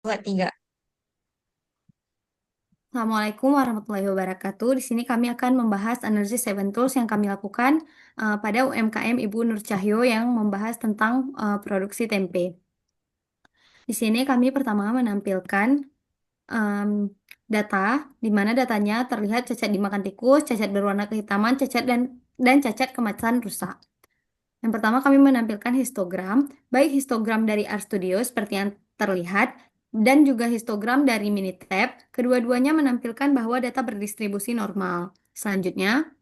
Dua, tiga. Assalamualaikum warahmatullahi wabarakatuh. Di sini kami akan membahas Energy Seven Tools yang kami lakukan pada UMKM Ibu Nur Cahyo yang membahas tentang produksi tempe. Di sini kami pertama menampilkan em, data, di mana datanya terlihat cacat dimakan tikus, cacat berwarna kehitaman, cacat dan cacat kemasan rusak. Yang pertama kami menampilkan histogram, baik histogram dari RStudio seperti yang terlihat, dan juga histogram dari Minitab. Kedua-duanya menampilkan bahwa data berdistribusi normal. Selanjutnya,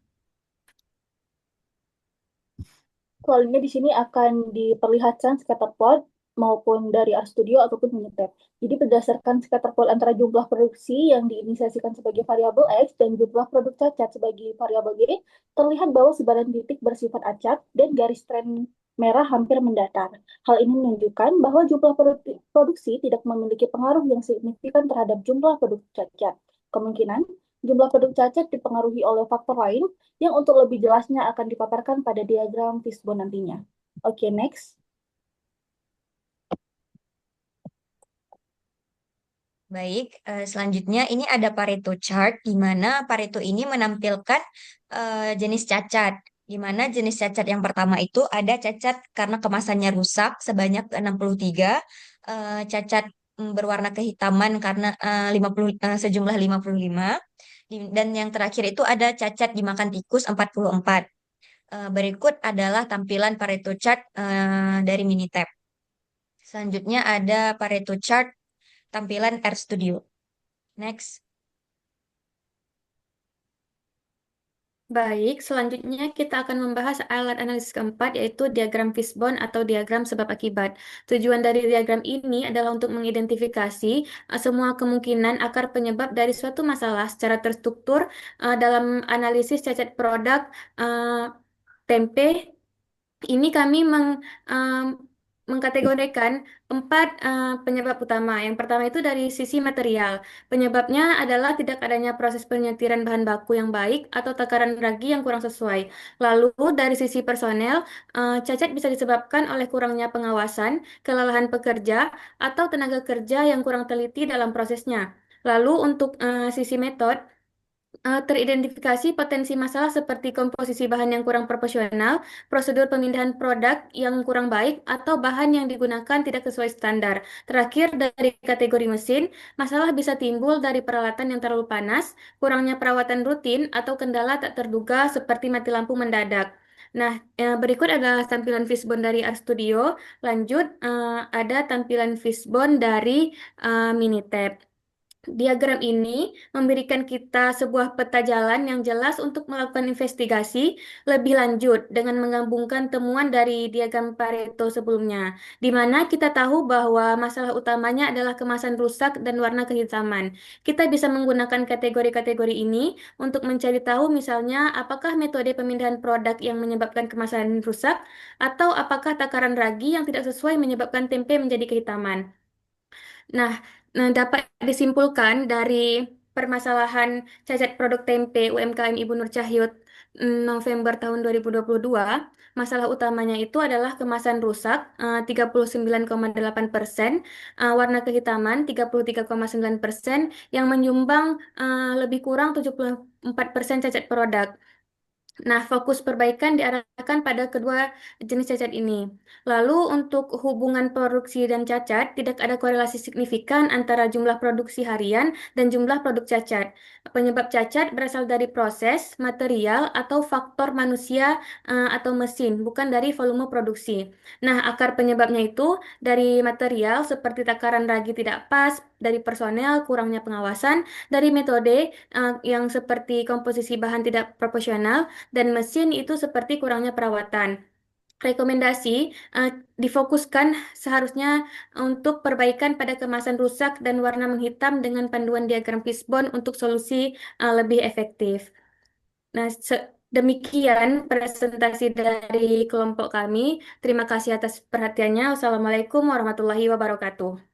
Soalnya di sini akan diperlihatkan scatter plot maupun dari RStudio ataupun Minitab. Jadi berdasarkan scatter plot antara jumlah produksi yang diinisiasikan sebagai variabel X dan jumlah produk cacat sebagai variabel Y, terlihat bahwa sebaran titik bersifat acak dan garis tren merah hampir mendatar. Hal ini menunjukkan bahwa jumlah produksi tidak memiliki pengaruh yang signifikan terhadap jumlah produk cacat. Kemungkinan jumlah produk cacat dipengaruhi oleh faktor lain yang untuk lebih jelasnya akan dipaparkan pada diagram fishbone nantinya. Oke, next. Baik, selanjutnya ini ada Pareto chart di mana Pareto ini menampilkan jenis cacat. Di mana jenis cacat yang pertama itu ada cacat karena kemasannya rusak sebanyak 63, cacat berwarna kehitaman karena 50 sejumlah 55. Dan yang terakhir itu ada cacat dimakan tikus 44. Berikut adalah tampilan Pareto chart dari Minitab. Selanjutnya ada Pareto chart tampilan RStudio. Next. baik, selanjutnya kita akan membahas alat analisis keempat, yaitu diagram fishbone atau diagram sebab akibat. Tujuan dari diagram ini adalah untuk mengidentifikasi semua kemungkinan akar penyebab dari suatu masalah secara terstruktur dalam analisis cacat produk eh, tempe. Ini kami mengkategorikan empat penyebab utama. Yang pertama itu dari sisi material. Penyebabnya adalah tidak adanya proses penyetiran bahan baku yang baik atau takaran ragi yang kurang sesuai. Lalu dari sisi personel, cacat bisa disebabkan oleh kurangnya pengawasan, kelelahan pekerja, atau tenaga kerja yang kurang teliti dalam prosesnya. Lalu untuk sisi metode, teridentifikasi potensi masalah seperti komposisi bahan yang kurang proporsional, prosedur pemindahan produk yang kurang baik, atau bahan yang digunakan tidak sesuai standar. Terakhir, dari kategori mesin, masalah bisa timbul dari peralatan yang terlalu panas, kurangnya perawatan rutin, atau kendala tak terduga seperti mati lampu mendadak. Nah, berikut adalah tampilan fishbone dari RStudio. Lanjut, ada tampilan fishbone dari Minitab. Diagram ini memberikan kita sebuah peta jalan yang jelas untuk melakukan investigasi lebih lanjut dengan menggabungkan temuan dari diagram Pareto sebelumnya, di mana kita tahu bahwa masalah utamanya adalah kemasan rusak dan warna kehitaman. Kita bisa menggunakan kategori-kategori ini untuk mencari tahu misalnya apakah metode pemindahan produk yang menyebabkan kemasan rusak atau apakah takaran ragi yang tidak sesuai menyebabkan tempe menjadi kehitaman. Nah, dapat disimpulkan dari permasalahan cacat produk tempe UMKM Ibu Nur Cahyo November tahun 2022, masalah utamanya itu adalah kemasan rusak 39,8%, warna kehitaman 33,9% yang menyumbang lebih kurang 74% cacat produk. Nah, fokus perbaikan diarahkan pada kedua jenis cacat ini. Lalu, untuk hubungan produksi dan cacat, tidak ada korelasi signifikan antara jumlah produksi harian dan jumlah produk cacat. Penyebab cacat berasal dari proses, material, atau faktor manusia atau mesin, bukan dari volume produksi. Nah, akar penyebabnya itu dari material seperti takaran ragi tidak pas, dari personel, kurangnya pengawasan, dari metode yang seperti komposisi bahan tidak proporsional, dan mesin itu seperti kurangnya perawatan. Rekomendasi difokuskan seharusnya untuk perbaikan pada kemasan rusak dan warna menghitam dengan panduan diagram fishbone untuk solusi lebih efektif. Nah, demikian presentasi dari kelompok kami. Terima kasih atas perhatiannya. Wassalamualaikum warahmatullahi wabarakatuh.